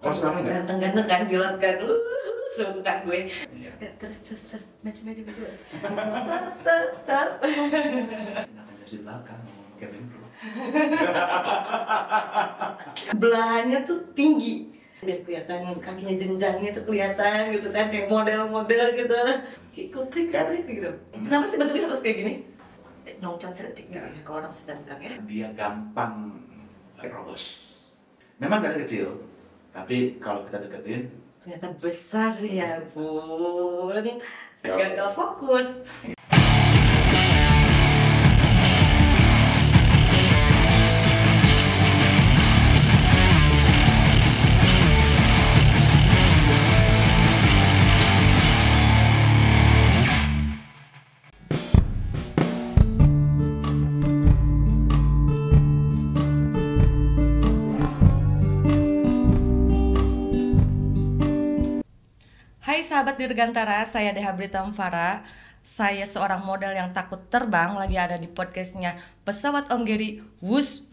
Kalau sekarang nggak? Ganteng-ganteng kan pilot kan, suka gue. Ya, terus maju. Stop. Kenapa di belakang ngomong cabin crew? Belahannya tuh tinggi. Biar kelihatan kakinya jenjangnya tuh kelihatan gitu kan, kayak model-model gitu. Kayak klik gitu. Kenapa sih bentuknya harus kayak gini? Nyongcon sedetik gitu ya, kalau orang sedang bilang ya. Dia gampang terobos. Memang kelihatan kecil, tapi kalau kita deketin, Ternyata besar ya bun. Gagal fokus. Hai sahabat Dirgantara, saya Deha Britamfara. Saya seorang model yang takut terbang, lagi ada di podcastnya Pesawat Om Geri. Wus,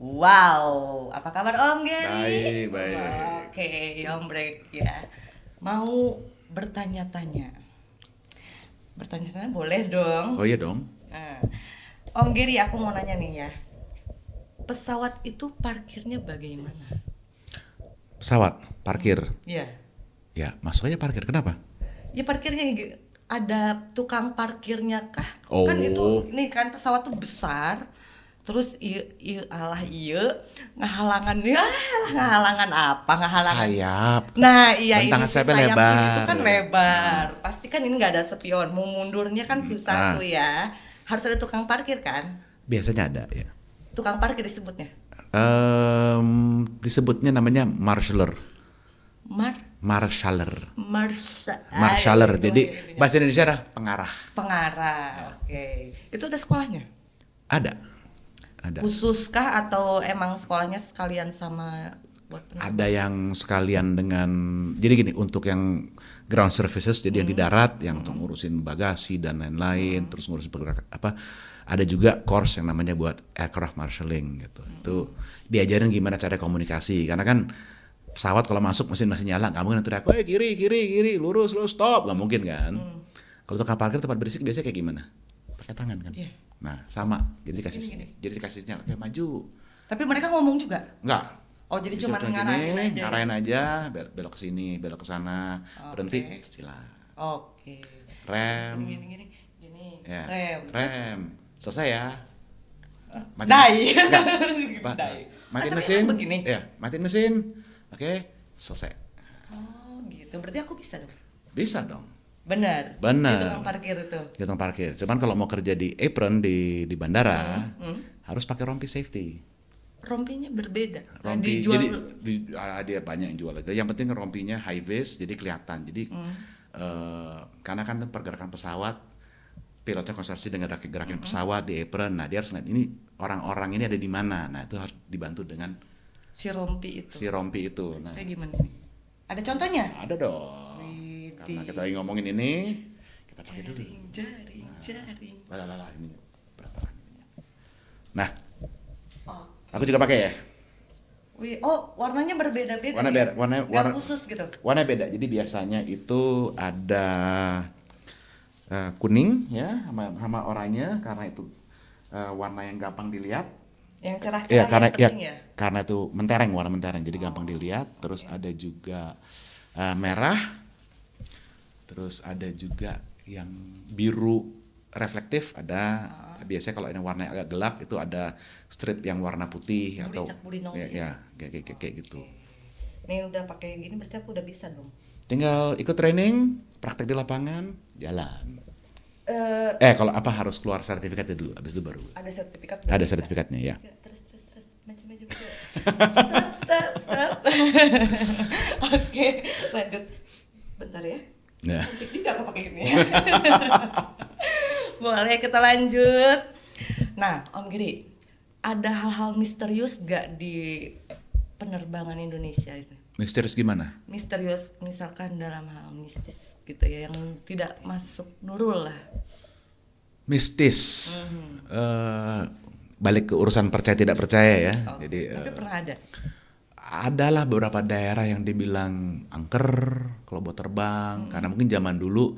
wow. Apa kabar Om Geri? Baik. Oke, Om Brek ya. Mau bertanya-tanya. Bertanya-tanya boleh dong. Oh iya dong. Nah, Om Geri, aku mau nanya nih ya. Pesawat itu parkirnya bagaimana? Pesawat, parkir. Iya. Ya, masuk aja parkir. Kenapa? Ya parkirnya ada tukang parkirnya kah? Oh. Kan itu ini kan pesawat tuh besar. Terus ngahalangan apa? Ngahalangan Sayap. Nah, iya Bentangan ini si sayapnya sayap lebar. itu kan lebar. Pasti kan ini nggak ada spion. Mau mundurnya kan susah tuh ya. Harus ada tukang parkir kan? Biasanya ada ya. Tukang parkir disebutnya. Disebutnya namanya marshaller. Marshaller. Jadi bahasa Indonesia ada pengarah. Oke. Itu ada sekolahnya? Ada. Khususkah atau emang sekolahnya sekalian sama buat penerbang? Ada yang sekalian dengan, jadi gini, untuk yang ground services, jadi yang di darat, yang untuk ngurusin bagasi dan lain-lain, terus ngurusin pergerakan apa, ada juga course yang namanya buat aircraft marshalling gitu. Itu diajarin gimana cara komunikasi, karena kan pesawat kalau masuk mesin masih nyala, nggak mungkin teriak, kiri, lurus, stop, nggak mungkin kan. Kalau tukang parkir tempat berisik biasanya kayak gimana? Pakai tangan kan. Yeah. Nah sama, jadi dikasih nyala kayak maju. Tapi mereka ngomong juga? Enggak. Oh jadi cuma ngarahin aja, belok ke sini, belok ke sana, berhenti, silang. Oke. Rem. Gini. Ya. Rem. Selesai ya. Dai. Matiin mesin. Begini. Ya, matiin mesin. Oke, selesai. Oh gitu. Berarti aku bisa dong? Bisa dong. Benar. Di tukang parkir itu. Di tukang parkir. Cuman kalau mau kerja di apron di bandara, harus pakai rompi safety. Rompinya berbeda. Rompi, jadi dia banyak yang jual. Yang penting rompinya high vis, jadi kelihatan. Jadi karena kan pergerakan pesawat, pilotnya konsentrasi dengan gerakin pesawat di apron. Nah dia harus lihat ini orang-orang ini ada di mana. Nah itu harus dibantu dengan si rompi itu. Nah, kayak gimana nih? Ada contohnya? Ada dong. Karena kita lagi ngomongin ini, kita pakai dulu. Jaring. Ini berat. Nah, aku juga pakai ya. Oh, warnanya berbeda-beda. Warna khusus gitu. Warna beda. Jadi biasanya itu ada kuning ya sama oranye, karena itu warna yang gampang dilihat. Yang cerah ya, karena itu warna mentereng, jadi gampang dilihat. Terus ada juga merah, terus ada juga yang biru reflektif ada. Biasanya kalau ini warnanya agak gelap itu ada strip yang warna putih atau kayak gitu. Ini udah pakai gini berarti aku udah bisa dong. Tinggal ikut training, praktek di lapangan, jalan. Kalau apa harus keluar sertifikatnya dulu, habis itu baru. Ada sertifikat? Ada sertifikatnya ya. Terus. Maju. Stop. Oke, lanjut. Bentar ya. Nah. Cantik juga aku pakai ini. Boleh kita lanjut. Nah, Om Giri, ada hal-hal misterius gak di penerbangan Indonesia ini? Misterius gimana? Misterius misalkan dalam hal mistis gitu ya, yang tidak masuk nurul lah. Mistis. Balik ke urusan percaya tidak percaya ya. Tapi pernah ada? adalah beberapa daerah yang dibilang angker kalau buat terbang, karena mungkin zaman dulu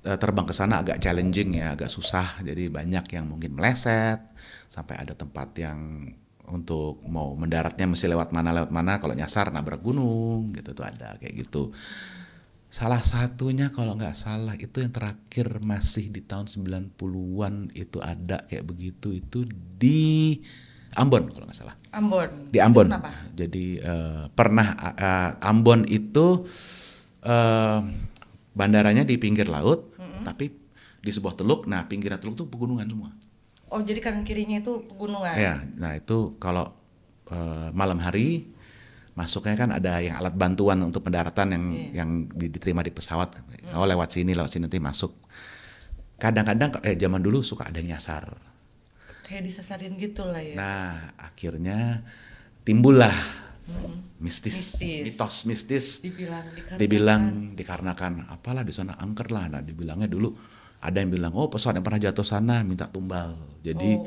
terbang ke sana agak challenging ya, agak susah, jadi banyak yang mungkin meleset, sampai ada tempat yang untuk mau mendaratnya mesti lewat mana, kalau nyasar nabrak gunung gitu tuh ada kayak gitu. Salah satunya kalau nggak salah itu yang terakhir masih di tahun 90-an itu ada kayak begitu, itu di Ambon kalau nggak salah. Ambon. Di Ambon. Itu kenapa? Jadi pernah Ambon itu bandaranya di pinggir laut, tapi di sebuah teluk. Nah, pinggiran teluk itu pegunungan semua. Oh, jadi kanan kirinya itu pegunungan. Ya, nah itu kalau malam hari masuknya kan ada yang alat bantuan untuk pendaratan yang diterima di pesawat. Oh, lewat sini nanti masuk. Kadang-kadang zaman dulu suka ada yang nyasar. Kayak disasarin gitu lah ya. Nah, akhirnya timbullah mitos mistis. Dibilang dikarenakan apalah di sana angker lah. Nah, dibilangnya dulu ada yang bilang, oh pesawat yang pernah jatuh sana minta tumbal. Jadi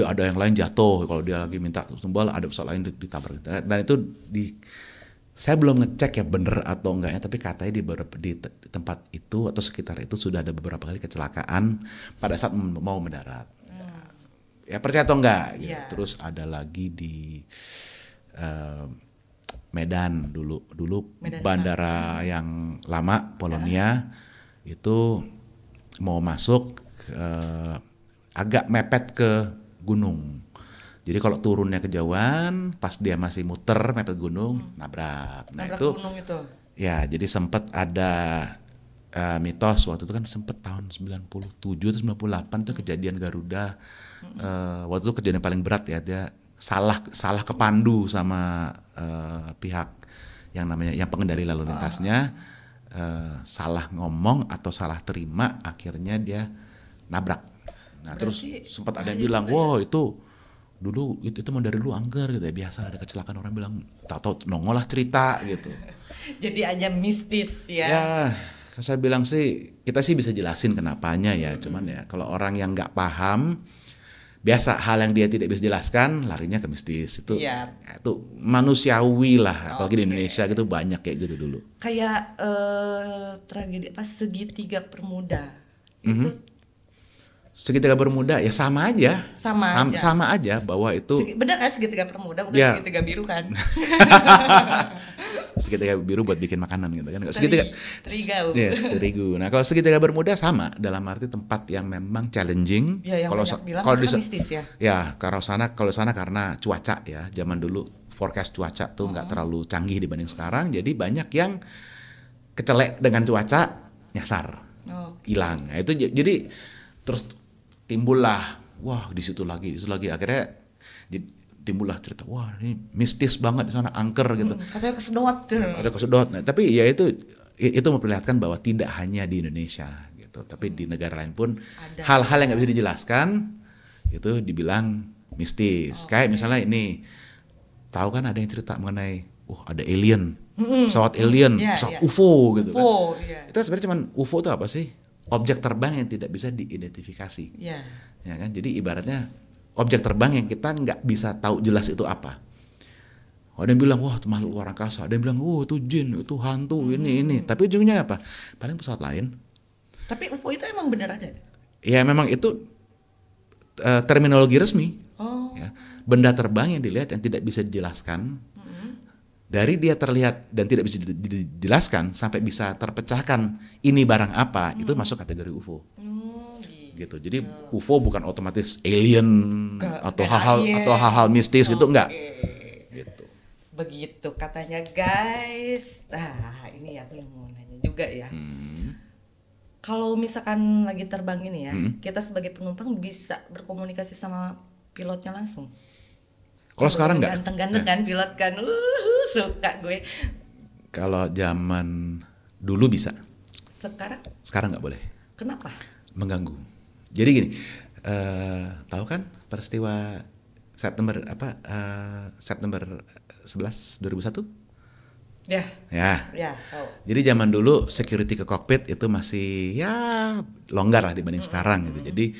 ada yang lain jatuh, kalau dia lagi minta tumbal ada pesawat lain ditabrak. Dan itu saya belum ngecek ya bener atau enggaknya, tapi katanya di tempat itu atau sekitar itu sudah ada beberapa kali kecelakaan pada saat mau mendarat. Ya percaya atau enggak gitu. Terus ada lagi di Medan dulu bandara yang lama Polonia itu mau masuk agak mepet ke gunung. Jadi kalau turunnya kejauhan, pas dia masih muter mepet gunung, nabrak. Nah itu gunung itu. Ya, jadi sempat ada mitos waktu itu kan sempat tahun 97 atau 98 tuh kejadian Garuda. Waktu itu kejadian paling berat ya, dia salah kepandu sama pihak yang namanya pengendali lalu lintasnya. Salah ngomong atau salah terima, akhirnya dia nabrak. Nah, berarti terus sempat ada yang bilang, wow itu dulu itu mau dari dulu angker gitu ya, biasa ada kecelakaan orang bilang, tahu nongol lah cerita gitu. Jadi aja mistis ya. Ya, saya bilang sih kita sih bisa jelasin kenapanya ya, cuman ya kalau orang yang nggak paham, biasa hal yang dia tidak bisa jelaskan larinya ke mistis itu. Itu manusiawi lah, apalagi di Indonesia gitu banyak kayak gitu dulu. Kayak tragedi pas segitiga Bermuda itu. Segitiga Bermuda ya sama aja. Sama aja bahwa itu. Benar kan segitiga Bermuda bukan segitiga biru kan? Segitiga biru buat bikin makanan gitu kan. Segitiga terigu. Nah, kalau segitiga Bermuda sama dalam arti tempat yang memang challenging. Ya, kalau mistis ya. Ya, kalau sana karena cuaca ya. Zaman dulu forecast cuaca tuh nggak terlalu canggih dibanding sekarang. Jadi banyak yang kecelek dengan cuaca, nyasar, hilang. Nah, itu jadi terus timbullah, wah di situ lagi akhirnya timbullah cerita, wah ini mistis banget di sana, angker gitu. Katanya kesedot. Ada kesedot. Nah, tapi ya itu memperlihatkan bahwa tidak hanya di Indonesia gitu, tapi di negara lain pun hal-hal yang nggak bisa dijelaskan itu dibilang mistis. Kayak misalnya ini, tahu kan ada yang cerita mengenai, ada alien, pesawat alien, pesawat UFO gitu kan. Itu sebenarnya cuman UFO itu apa sih? Objek terbang yang tidak bisa diidentifikasi. Ya kan? Jadi ibaratnya objek terbang yang kita nggak bisa tahu jelas itu apa. Ada yang bilang, wah itu makhluk luar angkasa. Ada yang bilang, itu jin, itu hantu, ini. Tapi ujungnya apa? Paling pesawat lain. Tapi UFO itu emang benar ada? Ya memang itu terminologi resmi. Ya. Benda terbang yang dilihat yang tidak bisa dijelaskan. Dari dia terlihat dan tidak bisa dijelaskan sampai bisa terpecahkan ini barang apa, itu masuk kategori UFO. Gitu. Jadi UFO bukan otomatis alien atau hal-hal mistis gitu, enggak. Gitu. Begitu katanya guys. Ini aku yang mau nanya juga ya. Kalau misalkan lagi terbang ini ya, kita sebagai penumpang bisa berkomunikasi sama pilotnya langsung. Kalau sekarang enggak. Ganteng-ganteng kan pilot kan. Suka gue. Kalau zaman dulu bisa. Sekarang nggak boleh. Kenapa? Mengganggu. Jadi gini, tahu kan peristiwa September 11 2001? Ya, tahu. Jadi zaman dulu security ke kokpit itu masih ya longgar lah dibanding sekarang gitu. Jadi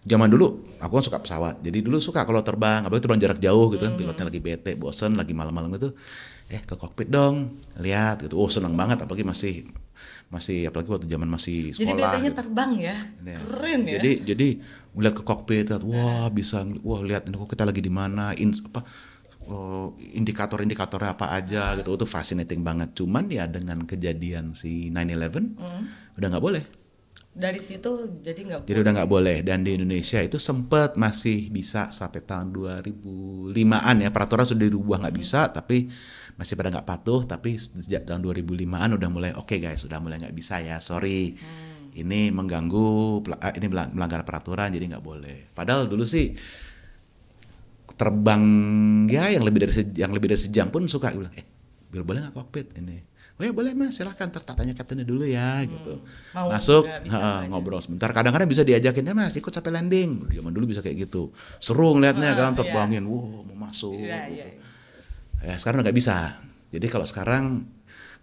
Zaman dulu aku kan suka pesawat, jadi dulu suka kalau terbang, apalagi terbang jarak jauh gitu kan, pilotnya lagi bete, bosen, lagi malam-malam gitu, ke kokpit dong, lihat gitu, seneng banget, apalagi masih apalagi waktu zaman masih Jadi sekolah. betanya Gitu. terbang ya, keren ya. Jadi melihat ke kokpit, lihat ini kok kita lagi di mana, indikator-indikatornya apa aja gitu, itu fascinating banget. Cuman ya dengan kejadian si 9/11 udah nggak boleh. Dari situ jadi nggak Jadi udah nggak boleh, dan di Indonesia itu sempat masih bisa sampai tahun 2005-an ya, peraturan sudah dirubah nggak bisa, tapi masih pada nggak patuh, tapi sejak tahun 2005-an udah mulai oke guys, udah mulai nggak bisa ya, sorry, ini mengganggu, ini melanggar peraturan, jadi nggak boleh. Padahal dulu sih terbang ya yang lebih dari sejam pun suka bilang, boleh nggak kokpit ini? Oh ya boleh mas, silahkan, tanya kaptennya dulu ya gitu. Masuk, ngobrol sebentar. Kadang-kadang bisa diajakin, ya mas ikut sampai landing. Zaman dulu bisa kayak gitu. Seru ngeliatnya kan, terbangin, mau masuk. Ya sekarang nggak bisa. Jadi kalau sekarang,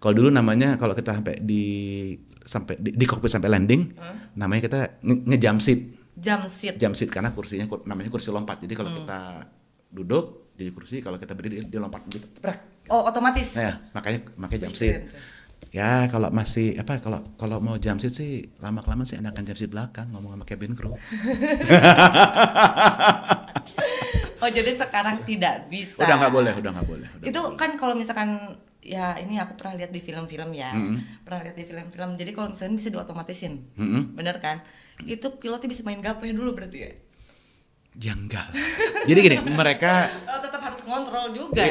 kalau dulu namanya kalau kita sampai di kokpit sampai landing, namanya kita nge-jump seat. Jump seat karena kursinya namanya kursi lompat. Jadi kalau kita duduk di kursi, kalau kita berdiri dia lompat gitu. Oh otomatis. Nah, makanya jump seat. Ya kalau masih kalau mau jump seat sih lama-kelamaan sih enakan jump seat belakang, ngomong sama cabin crew. Oh jadi sekarang tidak bisa. Udah nggak boleh. Itu kan kalau misalkan ya ini aku pernah lihat di film-film ya. Pernah lihat di film-film. Jadi kalau misalnya bisa diotomatisin. Bener kan? Itu pilotnya bisa main gaple dulu berarti ya? Ya enggak. Jadi gini, mereka tetap harus ngontrol juga.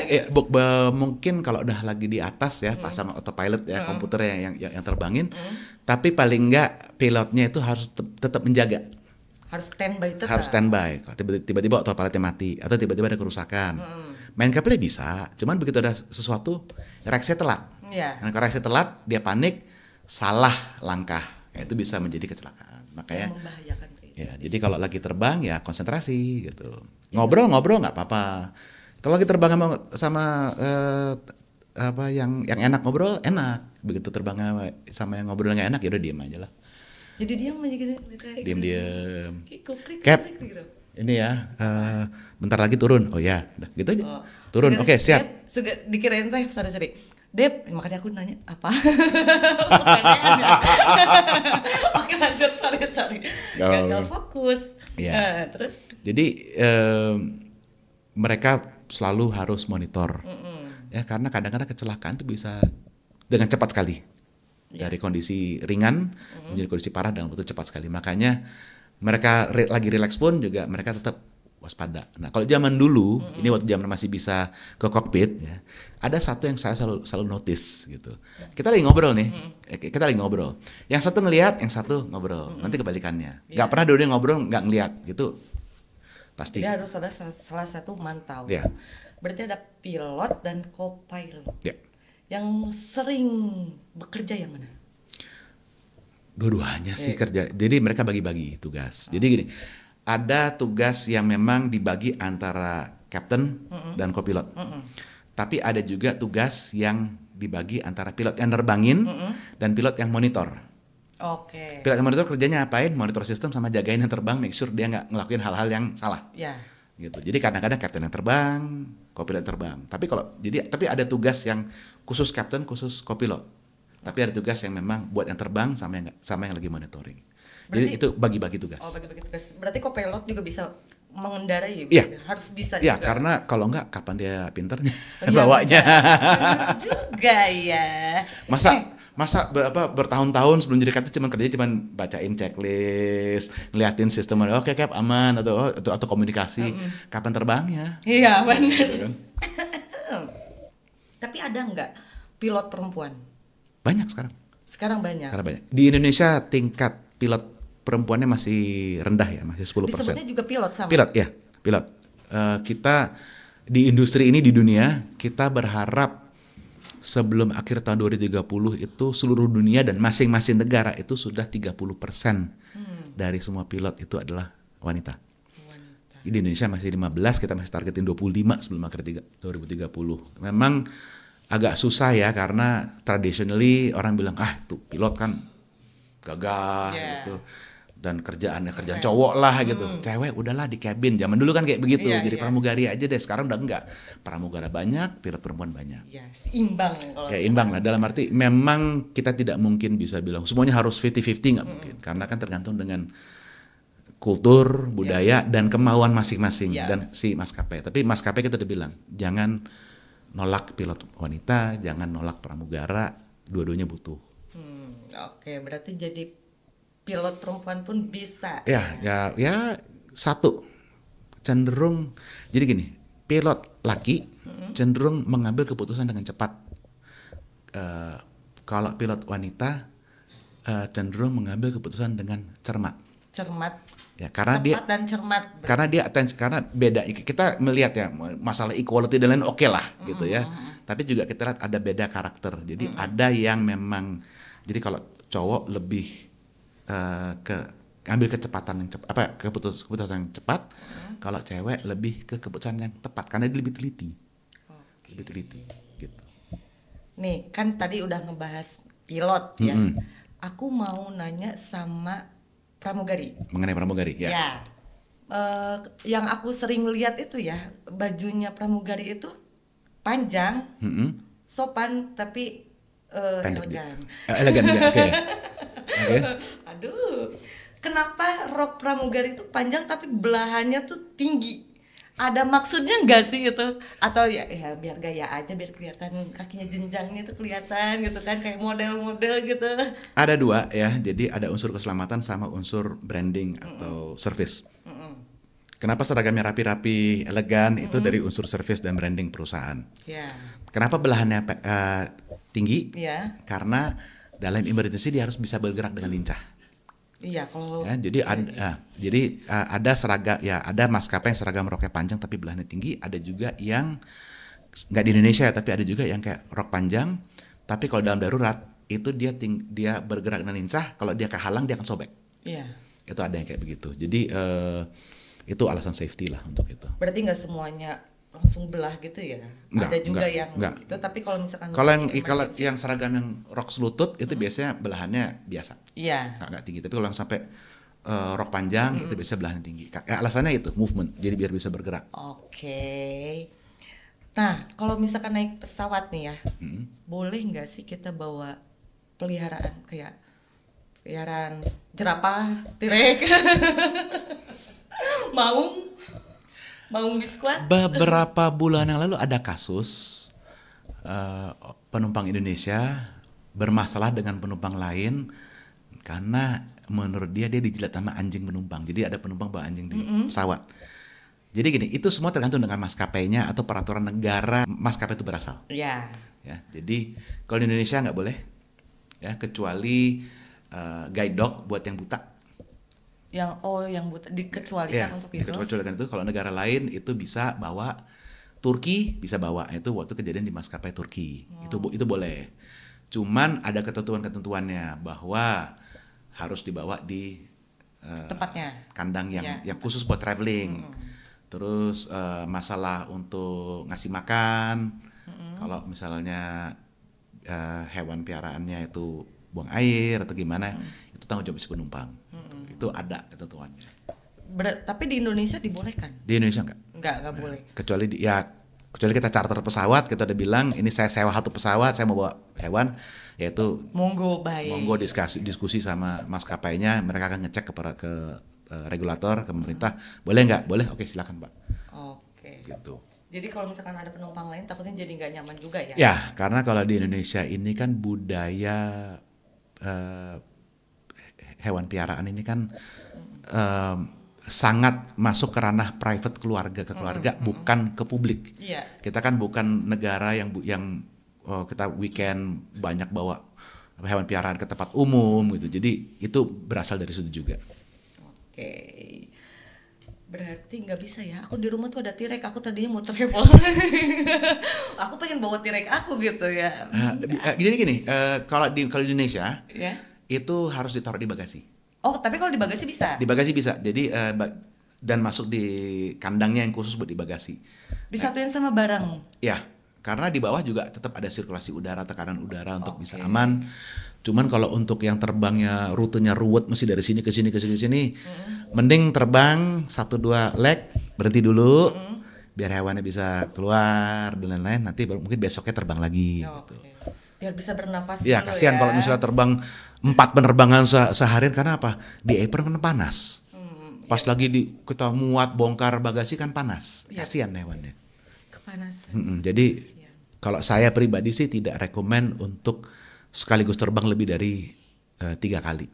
Mungkin kalau udah lagi di atas ya, pasang autopilot ya, komputernya yang terbangin. Tapi paling enggak pilotnya itu harus tetap menjaga. Harus standby tetap. Harus standby. Kalau tiba-tiba autopilotnya mati atau tiba-tiba ada kerusakan. Main gaple bisa, cuman begitu ada sesuatu reaksinya telat. Iya. Nah, kalau reaksi telat, dia panik, salah langkah. Itu bisa menjadi kecelakaan. Makanya membahayakan. Ya, jadi kalau lagi terbang ya konsentrasi gitu. Ngobrol nggak apa-apa. Kalau lagi terbang sama yang enak ngobrol enak. Begitu terbang sama yang ngobrol nggak enak ya udah diam aja lah. Jadi diam aja gitu. Diam. Cap. Gitu. Ini ya, bentar lagi turun. Oh ya, udah gitu aja. Turun. Oke, siap. Dikirain teh, sorry. Dep, makanya aku nanya apa? Oke lanjut, sorry. Gagal fokus. Ya. Terus? Jadi mereka selalu harus monitor, ya karena kadang-kadang kecelakaan itu bisa dengan cepat sekali dari kondisi ringan menjadi kondisi parah dalam waktu cepat sekali. Makanya mereka lagi relax pun juga mereka tetap waspada. Nah, kalau zaman dulu, ini waktu zaman masih bisa ke kokpit, ya, ada satu yang saya selalu notice gitu. Kita lagi ngobrol nih, Yang satu ngelihat, yang satu ngobrol. Nanti kebalikannya. Gak pernah dua-duanya ngobrol, gak ngelihat gitu. Pasti. Jadi harus ada salah satu mantau. Ya. Berarti ada pilot dan co-pilot. Ya. Yang sering bekerja yang mana? Dua-duanya sih kerja. Jadi mereka bagi-bagi tugas. Jadi gini. Ada tugas yang memang dibagi antara kapten dan kopilot. Tapi ada juga tugas yang dibagi antara pilot yang nerbangin dan pilot yang monitor. Oke. Pilot yang monitor kerjanya apain? Monitor sistem sama jagain yang terbang, make sure dia nggak ngelakuin hal-hal yang salah. Ya. Gitu. Jadi kadang-kadang kapten yang terbang, kopilot terbang. Tapi ada tugas yang khusus kapten, khusus kopilot. Tapi ada tugas yang memang buat yang terbang sama yang lagi monitoring. Jadi itu bagi-bagi tugas. Oh, bagi-bagi tugas. Berarti co-pilot juga bisa mengendarai ya? Harus bisa ya, juga. Karena kalau enggak kapan dia pinternya bawanya. Juga ya. Masa bertahun-tahun sebelum jadi kapten cuma bacain checklist, ngeliatin sistem, oke Cap aman atau komunikasi. Kapan terbangnya? Iya, benar. Gitu kan? Tapi ada enggak pilot perempuan? Banyak sekarang. Sekarang banyak. Di Indonesia tingkat pilot perempuannya masih rendah ya, masih 10%. Disebutnya juga pilot sama? Pilot. Kita di industri ini di dunia, kita berharap sebelum akhir tahun 2030 itu seluruh dunia dan masing-masing negara itu sudah 30% dari semua pilot itu adalah wanita. Di Indonesia masih 15, kita masih targetin 25 sebelum akhir 2030. Memang agak susah ya, karena traditionally orang bilang, tuh pilot kan gagah gitu. dan kerjaan cowok lah gitu. Cewek udahlah di cabin. Zaman dulu kan kayak begitu. Iya, Jadi iya. pramugari aja deh. Sekarang udah enggak. Pramugara banyak, pilot perempuan banyak. Ya, seimbang kalau Ya imbang lah, dalam arti memang kita tidak mungkin bisa bilang semuanya harus 50-50, nggak mungkin, karena kan tergantung dengan kultur, budaya, dan kemauan masing-masing Ya. dan si maskapai. Tapi maskapai kita udah bilang jangan nolak pilot wanita, jangan nolak pramugara, dua-duanya butuh. Oke, berarti jadi pilot perempuan pun bisa. Ya satu cenderung jadi gini, pilot laki cenderung mengambil keputusan dengan cepat. Kalau pilot wanita cenderung mengambil keputusan dengan cermat. Cermat. Ya, karena Tepat dan cermat. karena beda, kita melihat ya masalah equality dan lain oke lah gitu ya. Tapi juga kita lihat ada beda karakter. Jadi ada yang memang, jadi kalau cowok lebih ke ambil kecepatan yang cepat, keputusan yang cepat. Kalau cewek lebih ke keputusan yang tepat karena dia lebih teliti. Lebih teliti gitu. Nih, kan tadi udah ngebahas pilot ya. Aku mau nanya sama pramugari. Mengenai pramugari ya. Ya. Yang aku sering lihat itu ya, bajunya pramugari itu panjang, sopan tapi Pendek elegan. Elegan ya, oke. Oke. Aduh, kenapa rok pramugari itu panjang tapi belahannya tuh tinggi? Ada maksudnya nggak sih itu? Atau ya biar gaya aja, biar kelihatan kakinya jenjangnya tuh kelihatan gitu kan, kayak model-model gitu. Ada dua ya, jadi ada unsur keselamatan sama unsur branding atau service. Kenapa seragamnya rapi-rapi, elegan, itu dari unsur service dan branding perusahaan. Ya. Kenapa belahannya tinggi? Ya. Karena dalam emergency dia harus bisa bergerak dengan lincah. Iya, kalau Ya, jadi ada seragam, ya ada maskapai yang seragam roknya panjang tapi belahannya tinggi, ada juga yang nggak di Indonesia tapi ada juga yang kayak rok panjang tapi kalau dalam darurat itu dia bergerak dengan lincah, kalau dia kehalang dia akan sobek. iya. Itu ada yang kayak begitu. Jadi itu alasan safety lah untuk itu. Berarti nggak semuanya langsung belah gitu ya? Ada juga yang enggak. itu, tapi kalau misalkan Kalau emergency, yang seragam yang rok selutut itu biasanya belahannya biasa. iya. Nggak tinggi, tapi kalau yang sampai rok panjang itu biasanya belahannya tinggi. Alasannya itu movement, jadi biar bisa bergerak. Oke. Nah, kalau misalkan naik pesawat nih ya, boleh nggak sih kita bawa peliharaan kayak peliharaan jerapah, tirek, maung biskuit? Beberapa bulan yang lalu ada kasus penumpang Indonesia bermasalah dengan penumpang lain karena menurut dia dijilat sama anjing penumpang. Jadi ada penumpang bawa anjing di pesawat. Jadi gini, itu semua tergantung dengan maskapainya atau peraturan negara maskapai itu berasal. Ya. Ya, jadi kalau di Indonesia nggak boleh, ya kecuali guide dog buat yang buta. Yang dikecualikan untuk itu. Dikecualikan itu. Kalau negara lain itu bisa bawa, Turki bisa bawa, itu waktu kejadian di maskapai Turki. Itu boleh. Cuman ada ketentuan-ketentuannya bahwa harus dibawa di Tepatnya. kandang yang khusus buat traveling. Terus masalah untuk ngasih makan, kalau misalnya hewan piaraannya itu buang air atau gimana, itu tanggung jawab si penumpang. Itu ada ketentuannya. Tapi di Indonesia dibolehkan? Di Indonesia enggak. Enggak boleh. Kecuali kita charter pesawat, kita udah bilang ini saya sewa satu pesawat, saya mau bawa hewan, yaitu Monggo baik. monggo diskusi sama maskapainya, mereka akan ngecek ke regulator, ke pemerintah, boleh nggak? Boleh, oke silakan Pak. Oke. Gitu. Jadi kalau misalkan ada penumpang lain takutnya jadi nggak nyaman juga ya? Ya, karena kalau di Indonesia ini kan budaya hewan piaraan ini kan sangat masuk ke ranah private keluarga ke keluarga, bukan ke publik. Iya. Kita kan bukan negara yang kita weekend banyak bawa hewan piaraan ke tempat umum gitu. Jadi itu berasal dari situ juga. Oke. Berarti nggak bisa ya? Aku di rumah tuh ada tirek. Aku tadinya mau travel. Aku pengen bawa tirek aku gitu ya. Jadi gini, kalau di Indonesia Ya. itu harus ditaruh di bagasi. Oh, tapi kalau di bagasi bisa? Di bagasi bisa. Jadi dan masuk di kandangnya yang khusus buat di bagasi. Disatuin sama barang? Ya, Karena di bawah juga tetap ada sirkulasi udara, tekanan udara untuk bisa aman. Cuman kalau untuk yang terbangnya rutenya ruwet, mesti dari sini ke sini ke sini ke sini, mending terbang 1-2 leg, berhenti dulu, biar hewannya bisa keluar dan lain-lain. Nanti baru mungkin besoknya terbang lagi. Gitu. Biar bisa bernafas Ya dulu kasihan kalau misalnya terbang 4 penerbangan seharian, karena apa? Di apron kan panas. Pas lagi kita muat bongkar bagasi kan panas. Kasihan hewannya. kepanasan. Jadi kalau saya pribadi sih tidak rekomen untuk sekaligus terbang lebih dari 3 kali.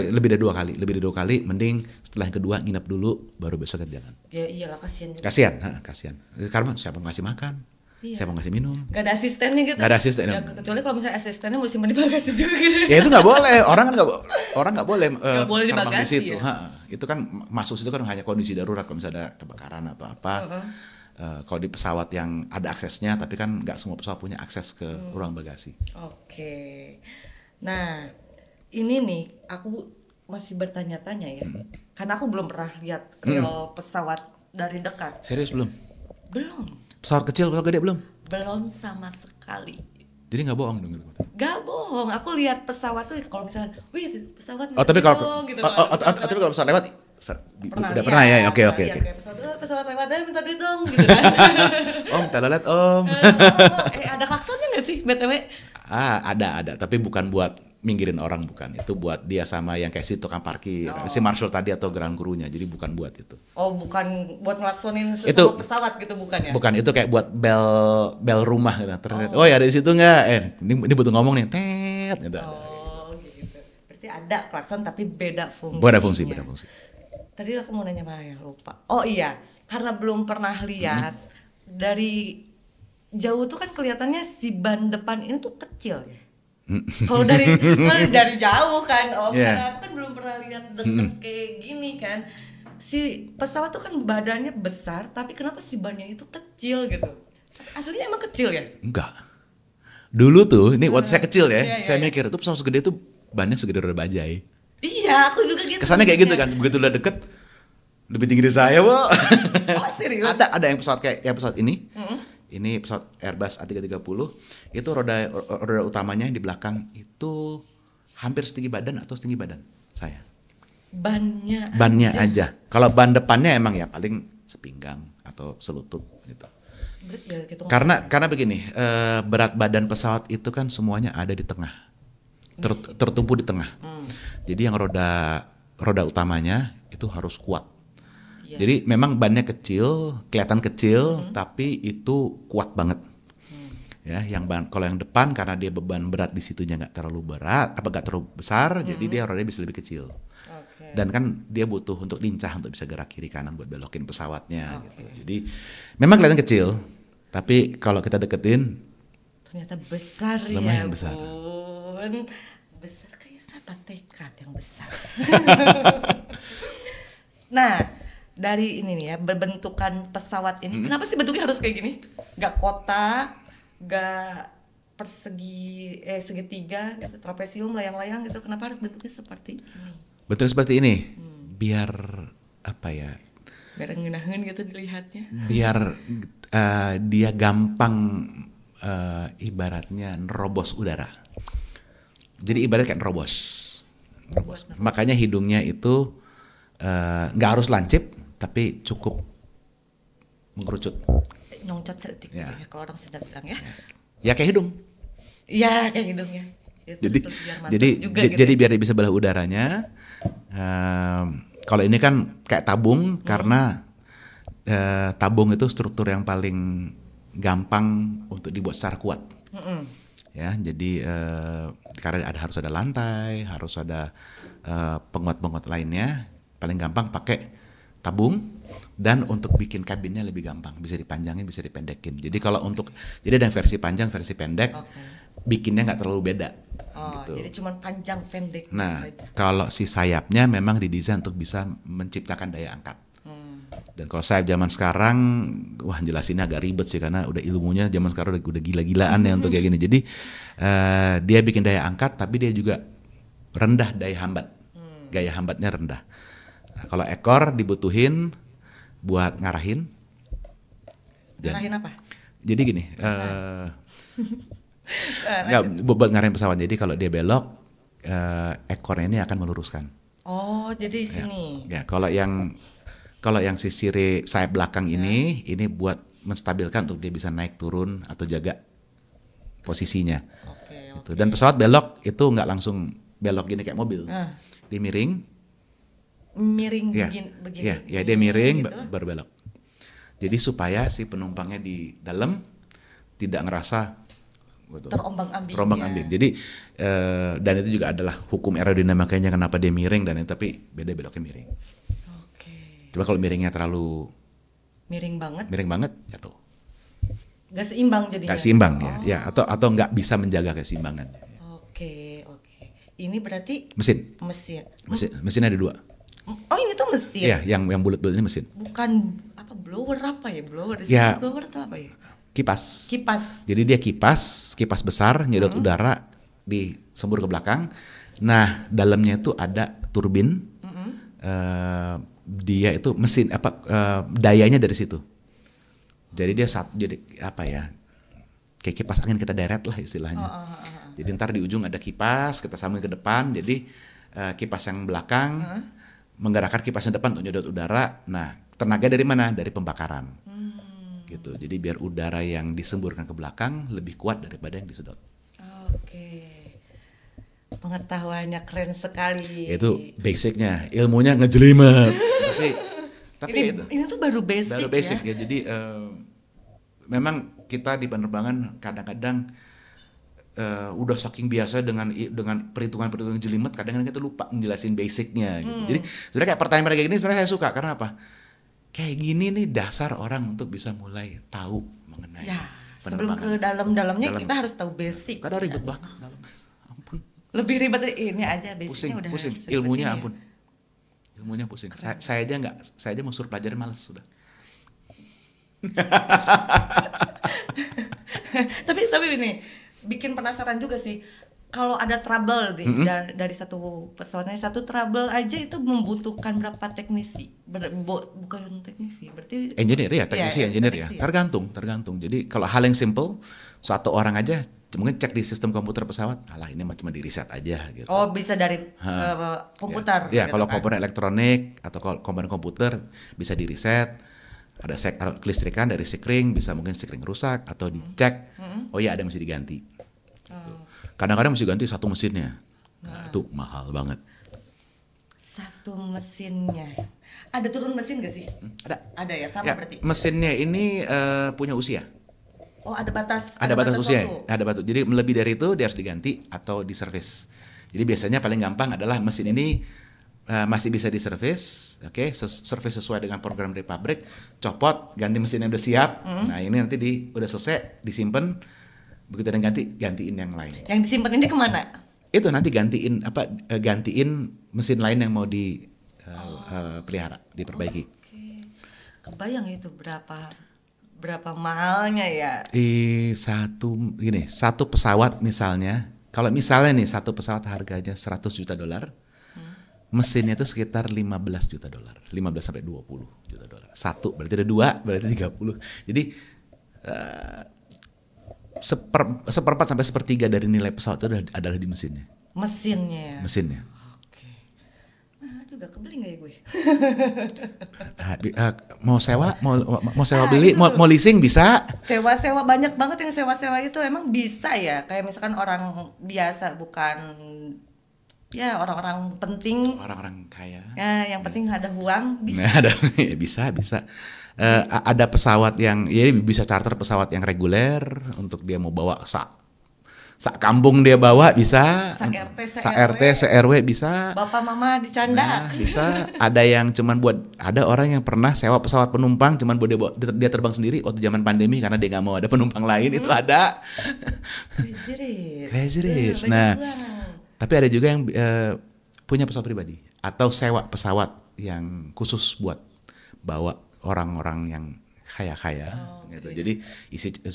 Lebih dari 2 kali. Lebih dari 2 kali, mending setelah yang kedua nginep dulu, baru besok jalan. Ya iyalah, kasihan juga. Kasihan. Karena siapa yang ngasih makan? Siapa yang ngasih minum? Gak ada asistennya gitu. Gak ada asisten. Ya, kecuali kalau misalnya asistennya mau simpan di bagasi juga gitu. Ya itu nggak boleh. Orang nggak boleh Boleh di terbang bagasi situ. ya? Itu kan masuk situ kan hanya kondisi darurat, kalau misalnya ada kebakaran atau apa. Kalau di pesawat yang ada aksesnya, tapi kan nggak semua pesawat punya akses ke ruang bagasi. Oke. Nah, ini nih aku masih bertanya-tanya ya. Karena aku belum pernah lihat real pesawat dari dekat. Serius belum? Belum. Pesawat kecil, pesawat gede belum? Belum sama sekali. Jadi nggak bohong dong. Gak bohong, aku lihat pesawat tuh kalau misalnya, wih pesawat Tapi kalau dong, gitu tapi kalau pesawat lewat pernah udah lihat. pernah ya. Oke. Kayak pesawat lewat aja minta duit dong gitu kan. Om, telolet om. Ada klaksonnya nggak sih BTW? Ada, tapi bukan buat minggirin orang, bukan. Itu buat dia sama yang kayak si tukang parkir, si marshal tadi atau ground crew-nya. Jadi bukan buat itu. Oh, bukan buat ngelaksonin Itu sesama pesawat gitu, bukan ya? Bukan, itu kayak buat bel rumah gitu. Oh ya, ada di situ nggak? Ini butuh ngomong nih. Tet gitu. Oh, gitu. Berarti ada klakson tapi beda fungsi. Beda fungsi. Tadi aku mau nanya apa ya, lupa. Oh iya, karena belum pernah lihat dari jauh tuh kan kelihatannya si ban depan ini tuh kecil ya. Kalau dari jauh kan, karena aku kan belum pernah lihat deket kayak gini kan. Si pesawat tuh kan badannya besar, tapi kenapa si bannya itu kecil gitu? Aslinya emang kecil ya? Enggak. Dulu tuh, ini waktu saya kecil ya, Iya, saya mikir itu pesawat segede itu bannya segede roda bajai. Iya, aku juga gitu. Kesannya kayak gitu kan, begitu udah deket lebih tinggi dari saya, Wo. Oh, serius? Ada yang pesawat kayak pesawat ini. Ini pesawat Airbus A330, itu roda utamanya yang di belakang itu hampir setinggi badan atau setinggi badan saya. Bannya aja. Kalau ban depannya emang ya paling sepinggang atau selutut gitu. Ya, gitu. Karena begini, berat badan pesawat itu kan semuanya ada di tengah, tertumpu di tengah. Jadi yang roda utamanya itu harus kuat. Jadi memang bannya kecil, kelihatan kecil, tapi itu kuat banget. Ya, kalau yang depan karena dia beban berat di situnya nggak terlalu berat, nggak terlalu besar, jadi dia rodanya bisa lebih kecil. Dan kan dia butuh untuk lincah untuk bisa gerak kiri kanan buat belokin pesawatnya. Gitu. Jadi memang kelihatan kecil, tapi kalau kita deketin ternyata besar ya, lumayan besar. Bun. Besar kayak apa, tekad yang besar. Nah, dari ini nih ya, bentukan pesawat ini, kenapa sih bentuknya harus kayak gini? Gak kotak, gak persegi, segitiga, gitu, trapesium, layang-layang gitu. Kenapa harus bentuknya seperti ini? Bentuk seperti ini, biar apa ya? Biar ngenahin gitu dilihatnya. Biar dia gampang ibaratnya nerobos udara. Jadi ibarat kayak nerobos. Makanya hidungnya itu nggak harus lancip, tapi cukup mengerucut. Nyongcot sedikit ya, kalau orang sedang bilang ya. Ya kayak hidung. Iya kayak hidungnya. Ya, jadi biar dia bisa belah udaranya. Kalau ini kan kayak tabung, karena tabung itu struktur yang paling gampang untuk dibuat secara kuat. Ya, jadi karena harus ada lantai, harus ada penguat-penguat lainnya. Paling gampang pakai tabung, dan untuk bikin kabinnya lebih gampang, bisa dipanjangin, bisa dipendekin. Jadi jadi ada yang versi panjang, versi pendek, bikinnya nggak terlalu beda. Gitu. Jadi cuma panjang pendek. Nah, saja. kalau si sayapnya memang didesain untuk bisa menciptakan daya angkat. Dan kalau sayap zaman sekarang, wah jelasinnya agak ribet sih, karena udah ilmunya zaman sekarang udah gila-gilaan ya untuk kayak gini. Jadi dia bikin daya angkat, tapi dia juga rendah daya hambat, gaya hambatnya rendah. Nah, kalau ekor dibutuhin buat ngarahin. Ngarahin apa? Jadi gini, nggak buat ngarahin pesawat. Jadi kalau dia belok, ekornya ini akan meluruskan. Oh, jadi sini. Ya, kalau yang sisi sayap belakang ini buat menstabilkan untuk dia bisa naik turun atau jaga posisinya. Gitu. Dan pesawat belok itu nggak langsung belok gini kayak mobil. Dia miring. Begini. Ya, dia miring gitu. baru belok. Jadi supaya si penumpangnya di dalam tidak ngerasa terombang-ambing. Jadi dan itu juga adalah hukum aerodinamikanya kenapa dia miring dan tapi beda beloknya miring. Coba kalau miringnya terlalu miring banget jatuh. Gak seimbang jadinya. Gak seimbang ya atau nggak bisa menjaga keseimbangan. Oke. Ini berarti mesin ada 2. Oh, ini tuh mesin. Iya, yang bulat-bulat ini mesin. Bukan blower apa ya? Blower atau apa ya? Kipas. Jadi dia kipas besar nyedot udara disembur ke belakang. Nah, dalamnya itu ada turbin. Dia itu mesin dayanya dari situ. Jadi dia kayak kipas angin kita deret lah istilahnya. Jadi ntar di ujung ada kipas, kita sambung ke depan. Jadi kipas yang belakang menggerakkan kipas yang depan untuk nyedot udara. Nah, tenaga dari mana? Dari pembakaran. Gitu. Jadi biar udara yang disemburkan ke belakang lebih kuat daripada yang disedot. Pengetahuannya keren sekali. Itu basicnya, ilmunya ngejelimet. tapi ini tuh baru basic ya. Jadi memang kita di penerbangan kadang-kadang udah saking biasa dengan perhitungan jelimet, kadang-kadang kita lupa ngejelasin basicnya. Gitu. Jadi sebenarnya kayak pertanyaan kayak gini sebenarnya saya suka karena apa? Kayak gini nih dasar orang untuk bisa mulai tahu mengenai penerbangan. Sebelum ke dalam-dalamnya kita harus tahu basic. Kadang ribet banget dalam. Ampun. Lebih ribet ini aja basicnya udah. Pusing. Ilmunya ampun. Ilmunya pusing. Saya aja mau suruh pelajarin males sudah. tapi ini bikin penasaran juga sih. Kalau ada trouble dari satu pesawatnya, satu trouble aja itu membutuhkan berapa teknisi? Bukan teknisi, berarti engineer ya, engineer ya. Tergantung. Jadi kalau hal yang simple, satu orang aja mungkin cek di sistem komputer pesawat, ini cuma di reset aja gitu. Oh, bisa dari komputer. Ya, gitu kalau komponen elektronik atau komponen komputer bisa di reset. Ada kelistrikan dari sikring, bisa mungkin sikring rusak atau dicek. Oh ya, ada mesti diganti. Gitu. Kadang-kadang mesti ganti satu mesinnya. Nah, itu mahal banget. Satu mesinnya. Ada turun mesin gak sih? Ada ya, sama berarti. Mesinnya ini punya usia. Oh, ada batas. Ada batas usia. Ada batas. Jadi lebih dari itu dia harus diganti atau diservis. Jadi biasanya paling gampang adalah mesin ini masih bisa diservis, servis sesuai dengan program dari pabrik, copot, ganti mesin yang udah siap. Nah, ini nanti udah selesai, disimpan. Begitu ada gantiin yang lain. Yang disimpan ini kemana? Itu nanti gantiin mesin lain yang mau dipelihara, diperbaiki. Kebayang itu berapa mahalnya ya? Satu pesawat misalnya, kalau misalnya nih satu pesawat harganya $100 juta, mesinnya itu sekitar $15 juta, 15 sampai 20 juta dolar. Satu, berarti ada 2, berarti 30. Jadi seperempat sampai sepertiga dari nilai pesawat itu adalah di mesinnya. Mesinnya. Oke. Aduh, gak kebeli nggak ya gue? Mau sewa beli, mau leasing bisa. Sewa banyak banget yang sewa itu emang bisa ya. Kayak misalkan orang biasa, bukan ya orang-orang penting. Orang-orang kaya. Ya, yang penting ada uang bisa. Bisa. Ada pesawat yang bisa charter pesawat yang reguler untuk dia mau bawa sak kampung dia bawa bisa. Sa RT, RW bisa. Bapak mama dicanda. Bisa. Ada yang ada orang yang pernah sewa pesawat penumpang cuman buat dia terbang sendiri waktu zaman pandemi karena dia nggak mau ada penumpang lain. Itu ada. Crazy rich. Nah, tapi ada juga yang punya pesawat pribadi atau sewa pesawat yang khusus buat bawa orang-orang yang kaya-kaya gitu. Jadi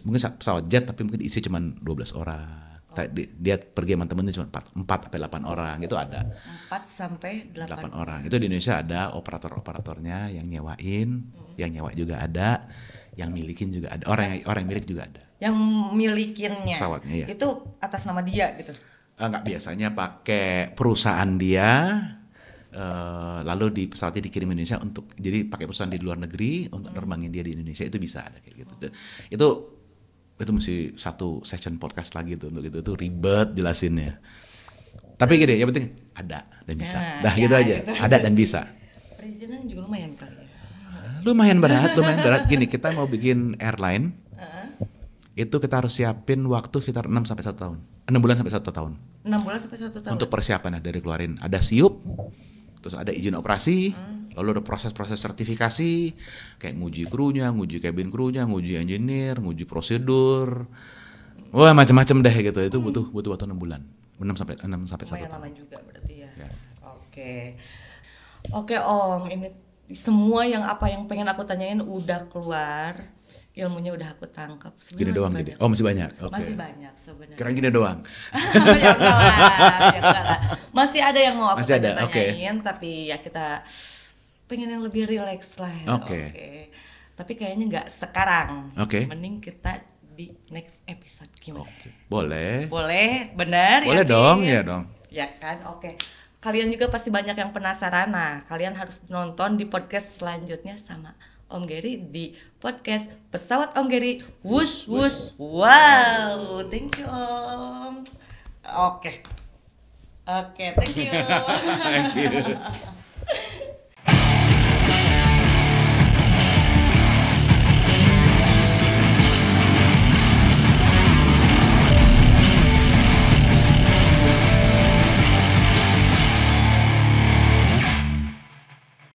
mungkin pesawat jet tapi mungkin isi cuma 12 orang. Dia pergi sama temennya cuma 4 sampai 8 orang, itu ada. 4 sampai 8 orang. Itu di Indonesia ada operator-operatornya yang nyewain, yang nyewa juga ada. yang milikin juga ada, orang yang milik juga ada. Yang milikinnya Pesawatnya, iya. itu atas nama dia gitu. Enggak, biasanya pakai perusahaan dia, lalu di pesawatnya dikirim Indonesia untuk, jadi pakai perusahaan di luar negeri untuk nerbangin dia di Indonesia, itu bisa ada kayak gitu. Itu mesti satu session podcast lagi tuh untuk itu ribet jelasinnya. Tapi gini, yang penting ada dan bisa. Gitu aja. Gitu. Ada dan bisa. Perizinan juga lumayan kali ya. Lumayan berat. Gini, kita mau bikin airline. Itu kita harus siapin waktu sekitar 6 sampai 1 tahun. 6 bulan sampai 1 tahun. 6 bulan sampai 1 tahun. Untuk persiapan dari keluarin ada SIUP, terus ada izin operasi, lalu ada proses-proses sertifikasi, kayak nguji krunya, nguji cabin krunya, nguji engineer, nguji prosedur. Wah, macam-macam deh gitu. Itu butuh waktu 6 bulan. 6 sampai 1 tahun. Lama juga berarti ya. Oke Om, ini semua yang pengen aku tanyain udah keluar, ilmunya udah aku tangkap. Gini doang jadi. Oh, masih banyak. Okay. Masih banyak sebenarnya. Kira gini doang. Ya enggak lah. Masih ada yang mau aku tanyain, tapi ya kita pengen yang lebih rileks lah. Oke. Tapi kayaknya nggak sekarang. Mending kita di next episode gimana? Boleh, benar? Boleh dong, ya dong. Ya kan, oke. Kalian juga pasti banyak yang penasaran. Nah, kalian harus nonton di podcast selanjutnya sama Om Gary di podcast Pesawat Om Gary. Wush wush. Wow, thank you Om. Oke, thank you. Thank you.